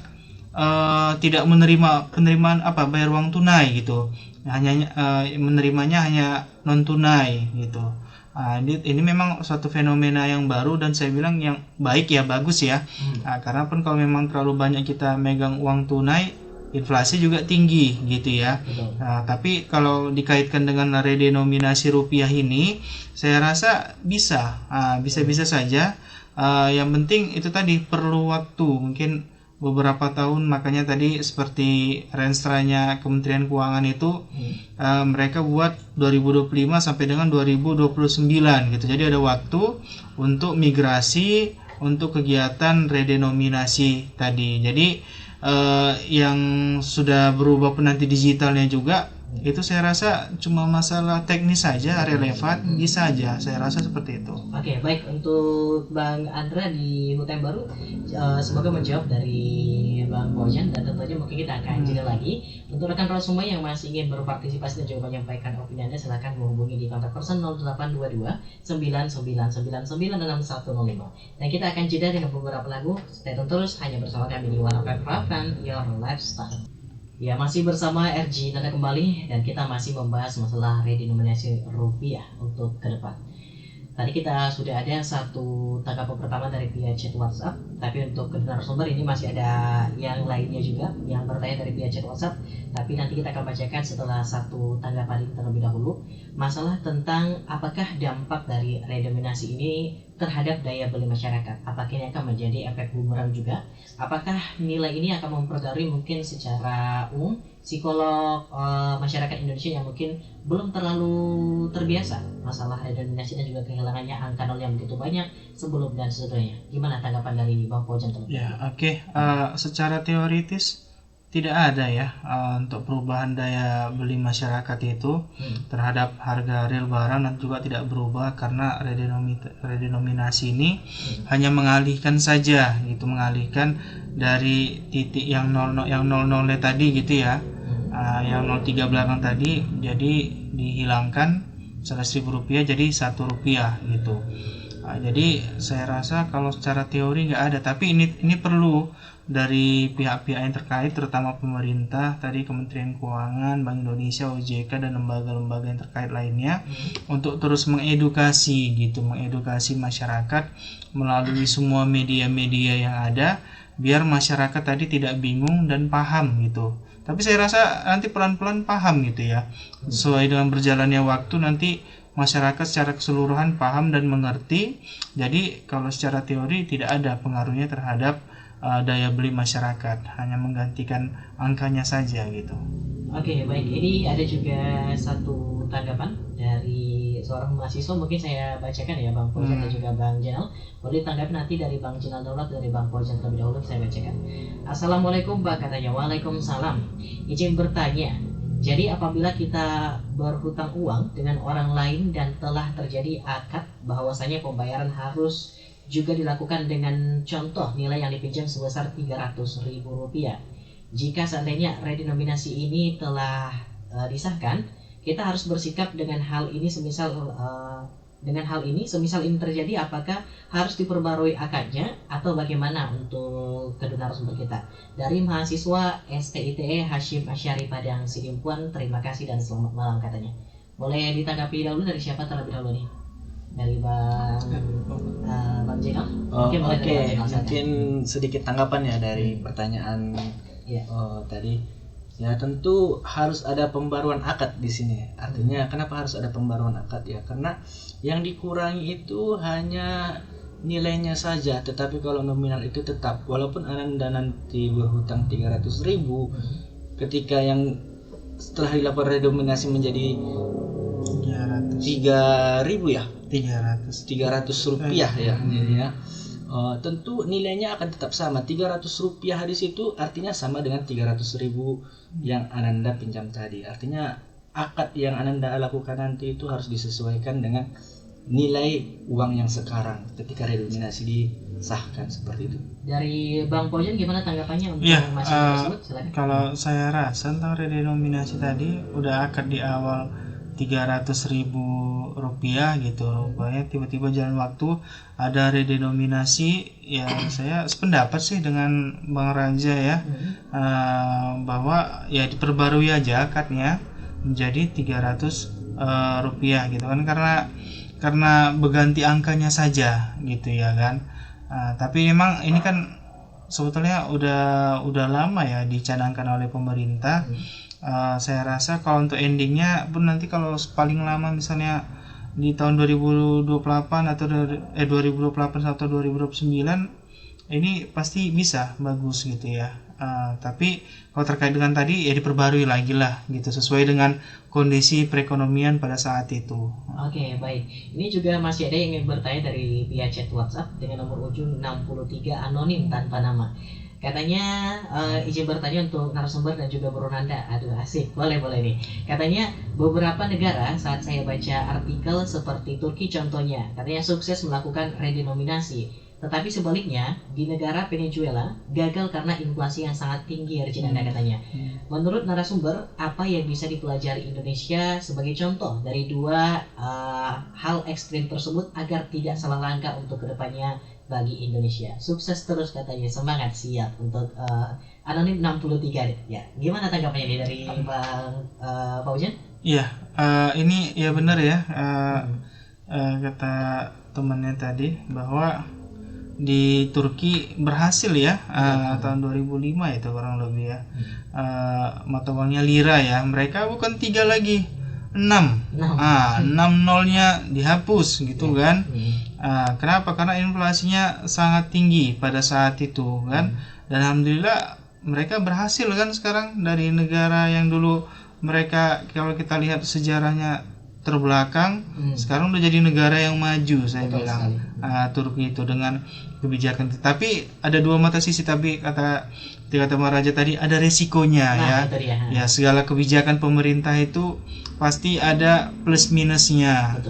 tidak menerima penerimaan bayar uang tunai gitu. Hanya menerimanya hanya non tunai gitu. Ini memang suatu fenomena yang baru dan saya bilang yang baik ya, bagus ya. Karena pun kalau memang terlalu banyak kita megang uang tunai, inflasi juga tinggi gitu ya. Tapi kalau dikaitkan dengan redenominasi rupiah ini, saya rasa bisa saja. Yang penting itu tadi perlu waktu, mungkin beberapa tahun. Makanya tadi seperti renstra-nya Kementerian Keuangan itu mereka buat 2025 sampai dengan 2029 gitu. Jadi ada waktu untuk migrasi untuk kegiatan redenominasi tadi. Jadi yang sudah berubah nanti digitalnya juga, itu saya rasa cuma masalah teknis saja, relevan, bisa aja, saya rasa seperti itu. Oke, baik, untuk Bang Andra di Hutan Baru, semoga menjawab dari Bang Fauzan, dan tentunya mungkin kita akan jeda lagi. Untuk rekan semua yang masih ingin berpartisipasi dan juga menyampaikan opini Anda, silakan menghubungi di kontak person 0822 9999 6105. Dan kita akan jeda dengan beberapa lagu. Stay tune terus hanya bersama kami di Warna Pravan, Your Lifestyle. Ya, masih bersama RJ Nanda kembali, dan kita masih membahas masalah redenominasi rupiah untuk ke depan. Tadi kita sudah ada satu tanggapan pertama dari via chat WhatsApp, tapi untuk narasumber ini masih ada yang lainnya juga yang bertanya dari via chat WhatsApp, tapi nanti kita akan bacakan setelah satu tanggapan ini terlebih dahulu. Masalah tentang apakah dampak dari redenominasi ini terhadap daya beli masyarakat, apakah ini akan menjadi efek bumerang juga? Apakah nilai ini akan mempengaruhi mungkin secara umum psikolog masyarakat Indonesia yang mungkin belum terlalu terbiasa masalah redenominasi dan juga kehilangannya angka nol yang begitu banyak sebelum dan sesudahnya? Gimana tanggapan dari Bang Fauzan terlebih? Ya, oke. Secara teoritis tidak ada ya untuk perubahan daya beli masyarakat itu terhadap harga real barang, dan juga tidak berubah karena redenominasi ini hanya mengalihkan saja gitu, mengalihkan dari titik yang 00 tadi gitu ya, yang 03 belakang tadi, jadi dihilangkan Rp100.000 jadi Rp1 gitu. Jadi saya rasa kalau secara teori nggak ada, tapi ini perlu dari pihak-pihak yang terkait, terutama pemerintah tadi, Kementerian Keuangan, Bank Indonesia, OJK, dan lembaga-lembaga yang terkait lainnya untuk terus mengedukasi masyarakat melalui semua media-media yang ada, biar masyarakat tadi tidak bingung dan paham gitu. Tapi saya rasa nanti pelan-pelan paham gitu ya, sesuai dengan berjalannya waktu nanti masyarakat secara keseluruhan paham dan mengerti. Jadi kalau secara teori tidak ada pengaruhnya terhadap daya beli masyarakat, hanya menggantikan angkanya saja gitu. Oke, baik. Ini ada juga satu tanggapan dari seorang mahasiswa, mungkin saya bacakan ya Bang Fauzan dan juga Bang Jenal. Boleh ditanggapi nanti dari Bang Jenal Daulat, dari Bang Fauzan terlebih dahulu, saya bacakan. Assalamualaikum Pak, katanya. Waalaikumsalam. Izin bertanya, jadi apabila kita berhutang uang dengan orang lain dan telah terjadi akad bahwasanya pembayaran harus juga dilakukan dengan contoh nilai yang dipinjam sebesar Rp300.000. Jika seandainya redenominasi ini telah disahkan, kita harus bersikap dengan hal ini semisal ini terjadi, apakah harus diperbarui akadnya atau bagaimana untuk kedua narasumber kita? Dari mahasiswa STITE Hashim Asyari Padang Sidimpuan, terima kasih dan selamat malam, katanya. Boleh ditanggapi dahulu dari siapa terlebih dahulu nih? Dari Bang Jenal? Mungkin sedikit tanggapan ya dari pertanyaan tadi. Ya tentu harus ada pembaruan akad di sini. Artinya kenapa harus ada pembaruan akad ya? Karena yang dikurangi itu hanya nilainya saja, tetapi kalau nominal itu tetap. Walaupun Ananda nanti berhutang 300.000, ketika yang setelah dilakukan redenominasi menjadi 3.000 ya, 300 rupiah ya, tentu nilainya akan tetap sama. 300 rupiah di situ artinya sama dengan 300.000 yang Ananda pinjam tadi. Artinya akad yang Ananda lakukan nanti itu harus disesuaikan dengan nilai uang yang sekarang ketika redenominasi disahkan, seperti itu. Dari Bang Fauzan gimana tanggapannya untuk tersebut? Silakan. Kalau saya rasa tentang redenominasi tadi udah akad di awal 300.000 rupiah gitu, rupanya tiba-tiba jalan waktu ada redenominasi. Ya saya sependapat sih dengan Bang Raja ya, bahwa ya diperbarui aja akadnya menjadi 300 rupiah gitu kan, karena berganti angkanya saja gitu ya kan. Tapi memang ini kan sebetulnya udah lama ya dicanangkan oleh pemerintah. Saya rasa kalau untuk endingnya pun nanti kalau paling lama misalnya di tahun 2028 atau 2028 atau 2029 ini pasti bisa bagus gitu ya. Tapi kalau terkait dengan tadi ya diperbarui lagi lah gitu sesuai dengan kondisi perekonomian pada saat itu. Oke, baik. Ini juga masih ada yang ingin bertanya dari via chat WhatsApp dengan nomor ujung 63 anonim tanpa nama. Katanya izin bertanya untuk narasumber dan juga Bro Nanda. Aduh asik, boleh nih. Katanya beberapa negara saat saya baca artikel seperti Turki contohnya, katanya sukses melakukan redenominasi. Tetapi sebaliknya di negara Venezuela gagal karena inflasi yang sangat tinggi, Nanda katanya. Menurut narasumber, apa yang bisa dipelajari Indonesia sebagai contoh dari dua hal ekstrim tersebut agar tidak salah langkah untuk kedepannya bagi Indonesia? Sukses terus katanya, semangat, siap untuk anonim 63 ya. Gimana tanggapannya nih dari Bang Fauzan? Iya, ini ya benar ya, kata temannya tadi bahwa di Turki berhasil ya, tahun 2005 itu kurang lebih ya, mata uangnya lira ya, mereka bukan 3 lagi 6 nolnya dihapus gitu kan. Kenapa? Karena inflasinya sangat tinggi pada saat itu kan, dan alhamdulillah mereka berhasil kan sekarang dari negara yang dulu mereka kalau kita lihat sejarahnya terbelakang, sekarang udah jadi negara yang maju, saya bilang. Turki itu dengan kebijakan. Tapi ada dua mata sisi, tapi kata Bang Raja tadi ada resikonya ya. Segala kebijakan pemerintah itu pasti ada plus minusnya.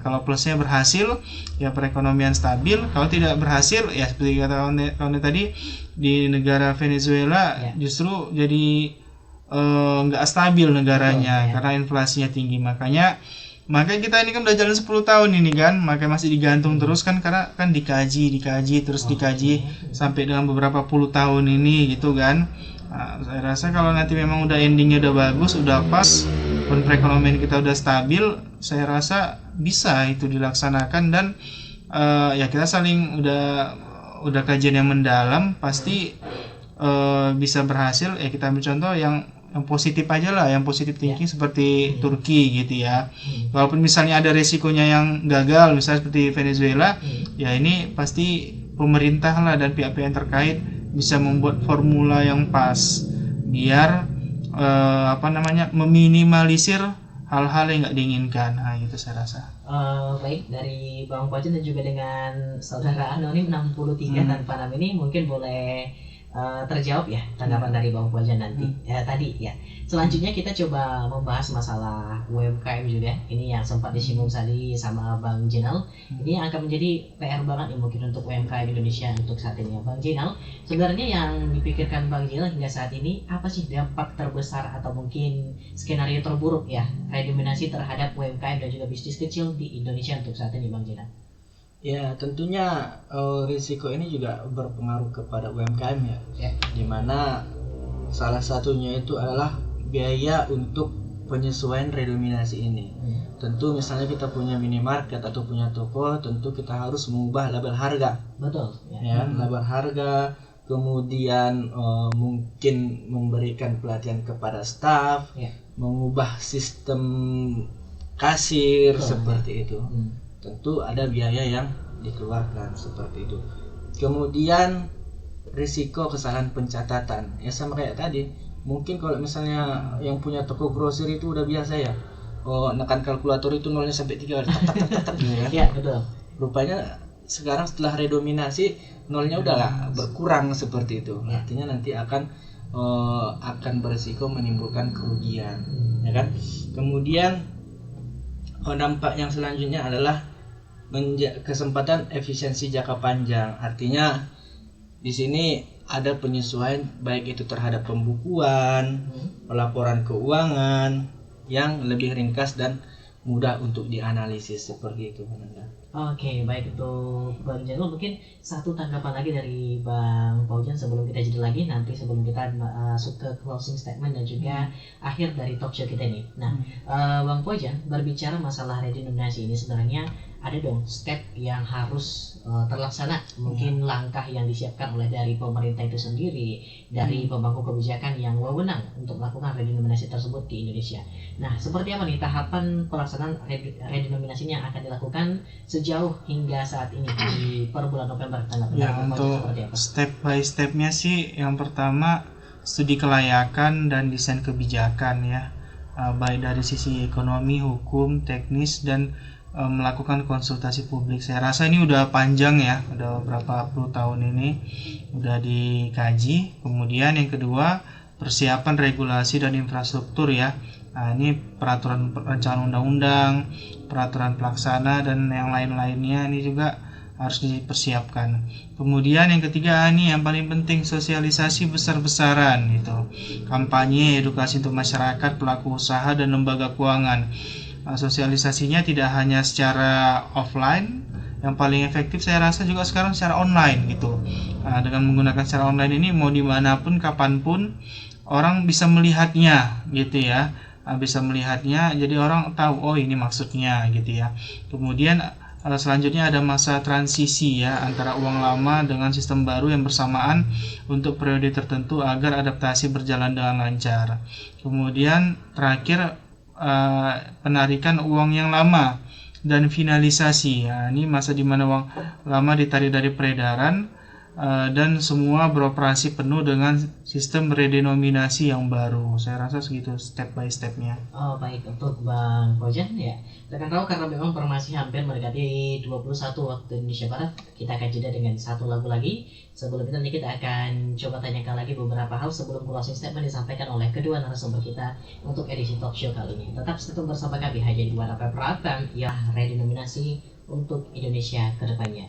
Kalau plusnya berhasil ya perekonomian stabil, kalau tidak berhasil ya seperti kata kawan tadi di negara Venezuela justru jadi nggak stabil negaranya karena inflasinya tinggi. Makanya kita ini kan udah jalan 10 tahun ini kan, makanya masih digantung terus kan, karena kan dikaji sampai dengan beberapa puluh tahun ini gitu kan. Saya rasa kalau nanti memang udah endingnya udah bagus, udah pas, dan perekonomian kita udah stabil, saya rasa bisa itu dilaksanakan. Dan ya kita saling udah kajian yang mendalam, pasti bisa berhasil. Ya kita ambil contoh yang yang positif aja lah, yang positif thinking seperti Turki gitu ya. Walaupun misalnya ada resikonya yang gagal, misalnya seperti Venezuela, ya ini pasti pemerintah lah dan pihak-pihak yang terkait bisa membuat formula yang pas biar meminimalisir hal-hal yang nggak diinginkan. Nah, itu saya rasa. Baik, dari Bang Pojen dan juga dengan saudara anonim 63 tanpa nama ini mungkin boleh terjawab ya tanggapan dari Bang Pojen nanti tadi ya. Selanjutnya kita coba membahas masalah UMKM juga. Ini yang sempat disinggung tadi sama Bang Jenal. Ini akan menjadi PR banget ya mungkin untuk UMKM Indonesia untuk saat ini ya Bang Jenal. Sebenarnya yang dipikirkan Bang Jenal hingga saat ini apa sih dampak terbesar atau mungkin skenario terburuk ya redenominasi terhadap UMKM dan juga bisnis kecil di Indonesia untuk saat ini Bang Jenal? Ya tentunya risiko ini juga berpengaruh kepada UMKM ya. Dimana salah satunya itu adalah biaya untuk penyesuaian redenominasi ini. Tentu misalnya kita punya minimarket atau punya toko, tentu kita harus mengubah label harga. Betul. Ya, label harga, kemudian mungkin memberikan pelatihan kepada staf, mengubah sistem kasir seperti itu. Tentu ada biaya yang dikeluarkan seperti itu. Kemudian risiko kesalahan pencatatan. Ya sama kayak tadi. Mungkin kalau misalnya yang punya toko grosir itu udah biasa ya. Nekan kalkulator itu nolnya sampai 3 tak gitu ya. Iya, betul. Rupanya sekarang setelah redominasi nolnya udah berkurang seperti itu. Artinya nanti akan berisiko menimbulkan kerugian, ya kan? Kemudian dampak yang selanjutnya adalah kesempatan efisiensi jangka panjang. Artinya di sini ada penyesuaian baik itu terhadap pembukuan, pelaporan keuangan yang lebih ringkas dan mudah untuk dianalisis seperti itu. Oke, baik itu Bang Janul. Mungkin satu tanggapan lagi dari Bang Paujan sebelum kita jeda lagi, nanti sebelum kita masuk ke closing statement dan juga akhir dari talk show kita ini. Nah, Bang Paujan berbicara masalah redenominasi ini sebenarnya ada dong step yang harus terlaksana, mungkin langkah yang disiapkan oleh dari pemerintah itu sendiri, dari pemangku kebijakan yang wewenang untuk melakukan redenominasi tersebut di Indonesia. Nah, seperti apa nih tahapan pelaksanaan redenominasi yang akan dilakukan sejauh hingga saat ini di per bulan November? Ya, untuk step by stepnya sih yang pertama studi kelayakan dan desain kebijakan ya, baik dari sisi ekonomi, hukum, teknis, dan melakukan konsultasi publik. Saya rasa ini udah panjang ya, udah berapa puluh tahun ini udah dikaji. Kemudian yang kedua persiapan regulasi dan infrastruktur ya. Nah, ini peraturan perencanaan undang-undang, peraturan pelaksana dan yang lain-lainnya ini juga harus dipersiapkan. Kemudian yang ketiga ini yang paling penting sosialisasi besar-besaran gitu. Kampanye edukasi untuk masyarakat, pelaku usaha dan lembaga keuangan. Sosialisasinya tidak hanya secara offline, yang paling efektif saya rasa juga sekarang secara online gitu. Dengan menggunakan secara online ini mau dimanapun kapanpun orang bisa melihatnya gitu ya, bisa melihatnya jadi orang tahu oh ini maksudnya gitu ya. Kemudian selanjutnya ada masa transisi ya antara uang lama dengan sistem baru yang bersamaan untuk periode tertentu agar adaptasi berjalan dengan lancar. Kemudian terakhir penarikan uang yang lama dan finalisasi ya, ini masa di mana uang lama ditarik dari peredaran dan semua beroperasi penuh dengan sistem redenominasi yang baru. Saya rasa segitu step by stepnya. Oh baik, untuk Bang Pojan ya, kita kan tahu karena memang formasi hampir mendekati 21 waktu Indonesia Barat, kita akan jeda dengan satu lagu lagi. Sebelum itu nanti kita akan coba tanyakan lagi beberapa hal sebelum closing statement disampaikan oleh kedua narasumber kita untuk edisi talk show kali ini. Tetap stay bersama kami hanya di Warna FM ya, redenominasi untuk Indonesia ke depannya.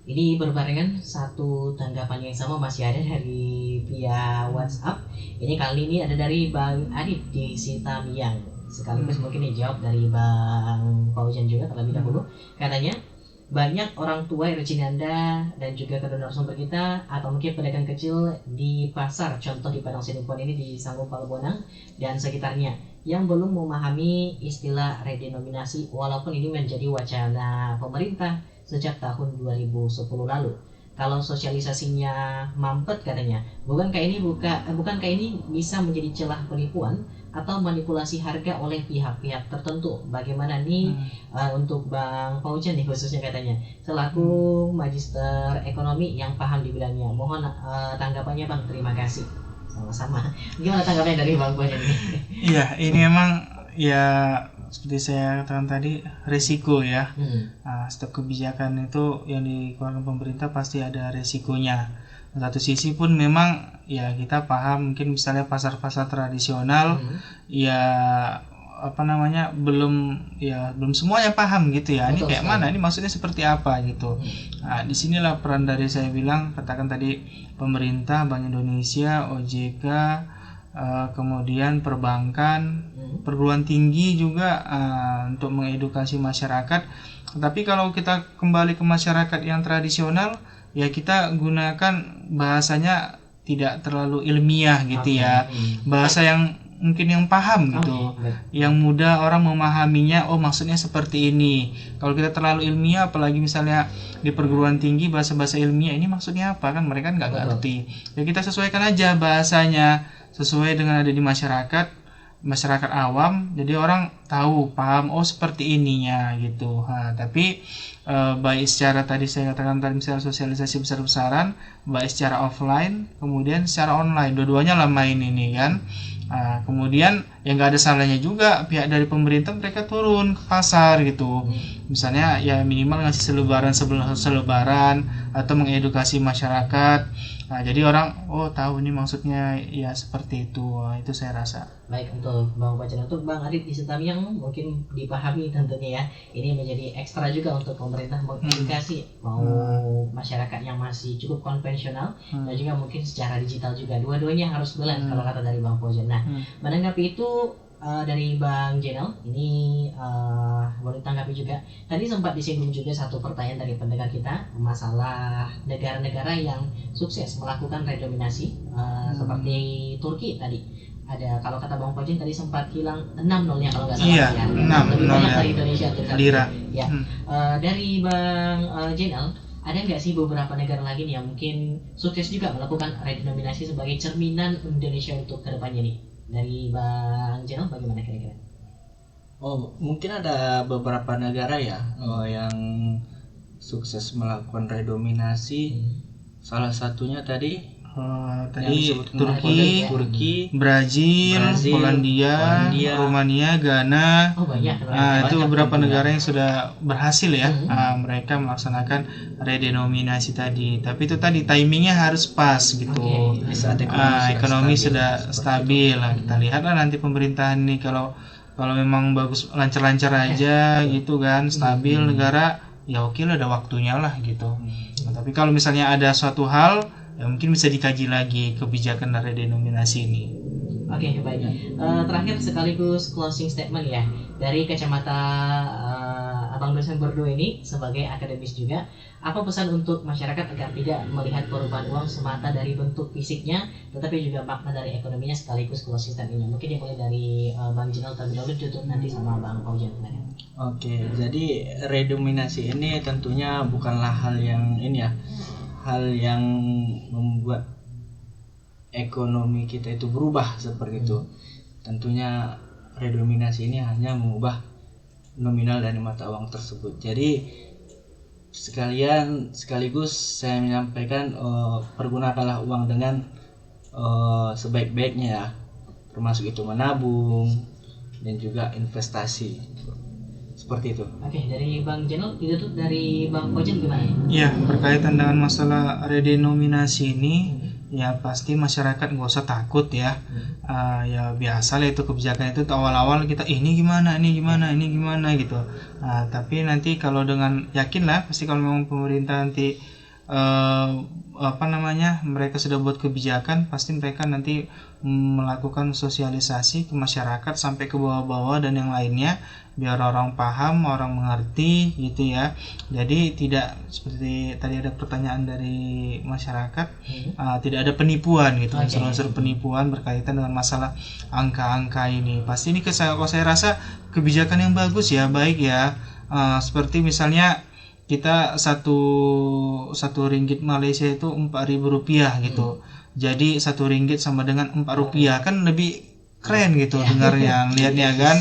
Ini berbarengan satu tanggapan yang sama masih ada dari via WhatsApp. Ini kali ini ada dari Bang Adit di Sitamiang. Sekaligus mungkin dijawab dari Bang Paujan juga terlebih dahulu. Katanya banyak orang tua Anda dan juga kedua narasumber kita atau mungkin pedagang kecil di pasar, contoh di Padang Sidimpuan ini di Sanggup Palembonang dan sekitarnya yang belum memahami istilah redenominasi walaupun ini menjadi wacana pemerintah sejak tahun 2010 lalu. kalau sosialisasinya mampet katanya, bukankah ini bisa menjadi celah penipuan atau manipulasi harga oleh pihak-pihak tertentu? Bagaimana nih untuk Bang Fauzan nih khususnya katanya selaku magister ekonomi yang paham di bidangnya. Mohon tanggapannya Bang. Terima kasih. Sama-sama. Gimana tanggapannya dari Bang Fauzan ini? Iya, ini memang ya seperti saya katakan tadi, resiko ya. Setiap kebijakan itu yang dikeluarkan pemerintah pasti ada resikonya. Satu sisi pun memang ya kita paham, mungkin misalnya pasar-pasar tradisional ya belum semuanya paham gitu ya. Ini kayak mana, ini maksudnya seperti apa gitu. Disinilah peran dari saya bilang, katakan tadi pemerintah, Bank Indonesia, OJK, kemudian perbankan, perguruan tinggi juga untuk mengedukasi masyarakat. Tapi kalau kita kembali ke masyarakat yang tradisional, ya kita gunakan bahasanya tidak terlalu ilmiah gitu ya, bahasa yang mungkin yang paham gitu, yang mudah orang memahaminya. Oh, maksudnya seperti ini. Kalau kita terlalu ilmiah, apalagi misalnya di perguruan tinggi bahasa-bahasa ilmiah, ini maksudnya apa, kan mereka nggak ngerti. Ya kita sesuaikan aja bahasanya sesuai dengan ada di masyarakat awam, jadi orang tahu, paham, oh seperti ininya gitu. Tapi baik secara tadi saya katakan tadi misalnya sosialisasi besar-besaran, baik secara offline kemudian secara online, dua-duanya lah main ini kan. Kemudian yang nggak ada salahnya juga pihak dari pemerintah mereka turun ke pasar gitu, misalnya ya minimal ngasih selebaran sebelum selebaran atau mengedukasi masyarakat. Jadi orang tahu ini maksudnya ya seperti itu. Itu saya rasa. Baik, untuk Bang Fauzan. Untuk Bang Adit di Setamiang mungkin dipahami tentunya ya, ini menjadi ekstra juga untuk pemerintah mengedukasi mau masyarakat yang masih cukup konvensional dan juga mungkin secara digital juga. Dua-duanya harus balance kalau kata dari Bang Fauzan. Nah, menanggapi itu dari Bang Jenel ini boleh tanggapi juga. Tadi sempat disinggung juga satu pertanyaan dari pendengar kita, masalah negara-negara yang sukses melakukan redominasi seperti Turki tadi. Ada, kalau kata Bang Fauzan tadi sempat hilang 6-0-nya kalau nggak salah. Iya, ya. 6 Lebih banyak dari Indonesia lira. Ya. Dari Bang Jenel, ada nggak sih beberapa negara lagi nih yang mungkin sukses juga melakukan redenominasi sebagai cerminan Indonesia untuk kedepannya nih? Dari Bang Jenel bagaimana kira-kira? Mungkin ada beberapa negara ya yang sukses melakukan redominasi. Salah satunya tadi Turki, Brazil, Polandia, Rumania, Ghana. Itu beberapa negara yang sudah berhasil ya. Mereka melaksanakan redenominasi tadi. Tapi itu tadi timingnya harus pas gitu. Saat ekonomi sudah stabil. Kita lihatlah nanti pemerintahan ini kalau memang bagus, lancar-lancar aja gitu kan, stabil negara, ya oke lah, ada waktunya lah gitu. Tapi kalau misalnya ada suatu hal, ya mungkin bisa dikaji lagi kebijakan redenominasi ini. Oke, baik. Terakhir sekaligus closing statement ya, dari kacamata Abang dosen berdua ini sebagai akademis juga, apa pesan untuk masyarakat agar tidak melihat perubahan uang semata dari bentuk fisiknya, tetapi juga makna dari ekonominya sekaligus closing statement-nya. Mungkin dimulai dari Bang Jenel terlebih dahulu, tutup nanti sama Bang Fauzan. Oke, jadi redenominasi ini tentunya bukanlah hal yang membuat ekonomi kita itu berubah seperti itu. Tentunya redenominasi ini hanya mengubah nominal dari mata uang tersebut. Jadi sekaligus saya menyampaikan, pergunakanlah uang dengan sebaik-baiknya ya, termasuk itu menabung dan juga investasi. Seperti itu. Oke, dari Bang Jenel, itu dari Bang Fauzan gimana? Ya, berkaitan dengan masalah redenominasi ini, ya pasti masyarakat nggak usah takut ya. Ya biasa lah itu kebijakan itu awal-awal kita ini gimana gitu. Tapi nanti kalau dengan yakin lah, pasti kalau memang pemerintah nanti mereka sudah buat kebijakan, pasti mereka nanti melakukan sosialisasi ke masyarakat sampai ke bawah-bawah dan yang lainnya, biar orang paham, orang mengerti gitu ya. Jadi tidak seperti tadi ada pertanyaan dari masyarakat, tidak ada penipuan gitu, unsur-unsur penipuan berkaitan dengan masalah angka-angka ini. Pasti ini kalau saya rasa kebijakan yang bagus ya, baik ya. Seperti misalnya kita satu ringgit Malaysia itu 4.000 rupiah gitu. Jadi 1 ringgit sama dengan 4 rupiah, kan lebih keren gitu dengarnya, lihatnya kan.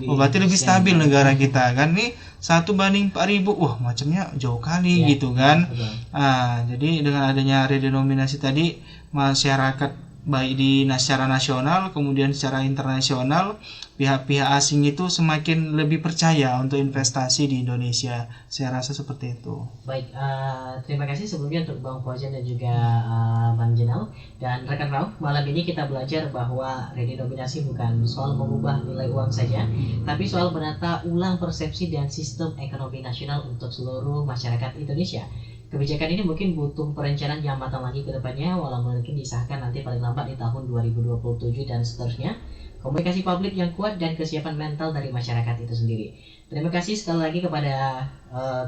Oh, berarti lebih stabil negara kita kan. Nih 1 banding 4.000, wah macamnya jauh kali gitu kan. Jadi dengan adanya redenominasi tadi, masyarakat baik secara nasional kemudian secara internasional, pihak-pihak asing itu semakin lebih percaya untuk investasi di Indonesia. Saya rasa seperti itu. Baik, terima kasih sebelumnya untuk Bang Fauzan dan juga Bang Jenal dan rekan Rauf. Malam ini kita belajar bahwa redenominasi bukan soal mengubah nilai uang saja, tapi soal menata ulang persepsi dan sistem ekonomi nasional untuk seluruh masyarakat Indonesia. Kebijakan ini mungkin butuh perencanaan yang matang lagi ke depannya, walau mungkin disahkan nanti paling lambat di tahun 2027 dan seterusnya. Komunikasi publik yang kuat dan kesiapan mental dari masyarakat itu sendiri. Terima kasih sekali lagi kepada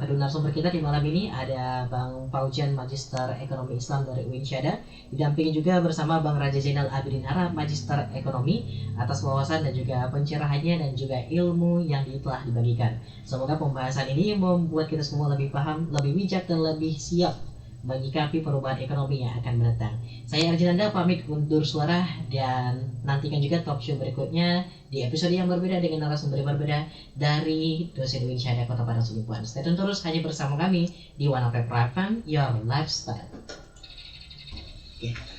kedua narasumber kita di malam ini. Ada Bang Fauzan, Magister Ekonomi Islam dari UIN Syahada, didampingi juga bersama Bang Raja Zainal Abidin Harap, Magister Ekonomi, atas wawasan dan juga pencerahannya dan juga ilmu yang telah dibagikan. Semoga pembahasan ini membuat kita semua lebih paham, lebih bijak dan lebih siap menyikapi perubahan ekonomi yang akan mendatang. Saya Arjinanda pamit undur suara dan nantikan juga talk show berikutnya di episode yang berbeda dengan narasumber yang berbeda dari dosen UIN Syahada Kota Padang Sidimpuan. Stay tune terus hanya bersama kami di One of FM, Your Lifestyle.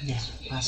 Yes, pas.